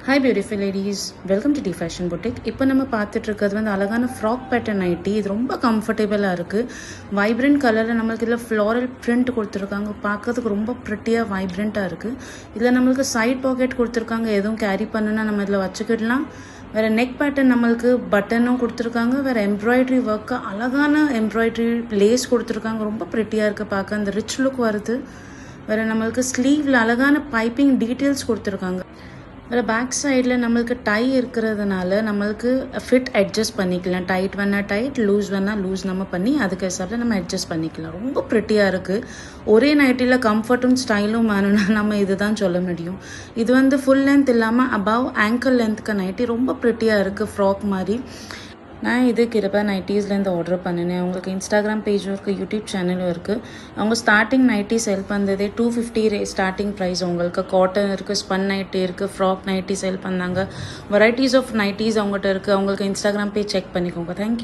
Hi beautiful ladies, welcome to D Fashion Boutique. இப்போ நம்ம பார்த்துட்டு இருக்கிறது வந்து அழகான ஃப்ராக் பேட்டர்ன் நைட்டி. இது ரொம்ப கம்ஃபர்டபுளாக இருக்குது. வைப்ரண்ட் கலரில் நம்மளுக்கு இதில் ஃப்ளாரல் பிரிண்ட் கொடுத்துருக்காங்க. பார்க்கறதுக்கு ரொம்ப ப்ரிட்டியாக வைப்ரண்ட்டாக இருக்குது. இதில் நம்மளுக்கு சைட் பாக்கெட் கொடுத்துருக்காங்க. எதுவும் கேரி பண்ணுன்னா நம்ம இதில் வச்சுக்கிடலாம். வேறு நெக் பேட்டர்ன் நம்மளுக்கு பட்டனும் கொடுத்துருக்காங்க. வேறு எம்ப்ராய்டரி ஒர்க்கு அழகான எம்ப்ராய்டரி லேஸ் கொடுத்துருக்காங்க. ரொம்ப ப்ரிட்டியாக இருக்குது பார்க்க. அந்த ரிச் லுக் வருது. வேறு நம்மளுக்கு ஸ்லீவில் அழகான பைப்பிங் டீட்டெயில்ஸ் கொடுத்துருக்காங்க. வேறு பேக் சைடில் நம்மளுக்கு டை இருக்கிறதுனால நம்மளுக்கு ஃபிட் அட்ஜஸ்ட் பண்ணிக்கலாம். டைட் வேணால் டைட், லூஸ் வேணால் லூஸ் நம்ம பண்ணி அதுக்கு ஹிசாபில் நம்ம அட்ஜஸ்ட் பண்ணிக்கலாம். ரொம்ப ப்ரிட்டியாக இருக்குது. ஒரே நைட்டியில் கம்ஃபர்ட்டும் ஸ்டைலும் வேணும்னா நம்ம இது தான் சொல்ல முடியும். இது வந்து ஃபுல் லென்த் இல்லாமல் அபவ் ஆங்கிள் லென்த்துக்கு நைட்டி ரொம்ப ப்ரிட்டியாக இருக்குது. ஃப்ராக் மாதிரி. நான் இது கிருபா நைட்டிஸ்லேருந்து ஆர்டர் பண்ணினேன். அவங்களுக்கு இன்ஸ்டாகிராம் பேஜும் இருக்குது, யூடியூப் சேனலும் இருக்குது. அவங்க ஸ்டார்டிங் நைட்டி செல் பண்ணுறதே 250 ஸ்டார்டிங் ப்ரைஸ். உங்களுக்கு காட்டன் இருக்குது, ஸ்பன் நைட்டி இருக்குது, ஃப்ராக் நைட்டி செல் பண்ணாங்க. வெரைட்டிஸ் ஆஃப் நைட்டிஸ் அவங்ககிட்ட இருக்குது. அவங்களுக்கு இன்ஸ்டாகிராம் பேஜ் செக் பண்ணிக்கோங்க. தேங்க்யூ.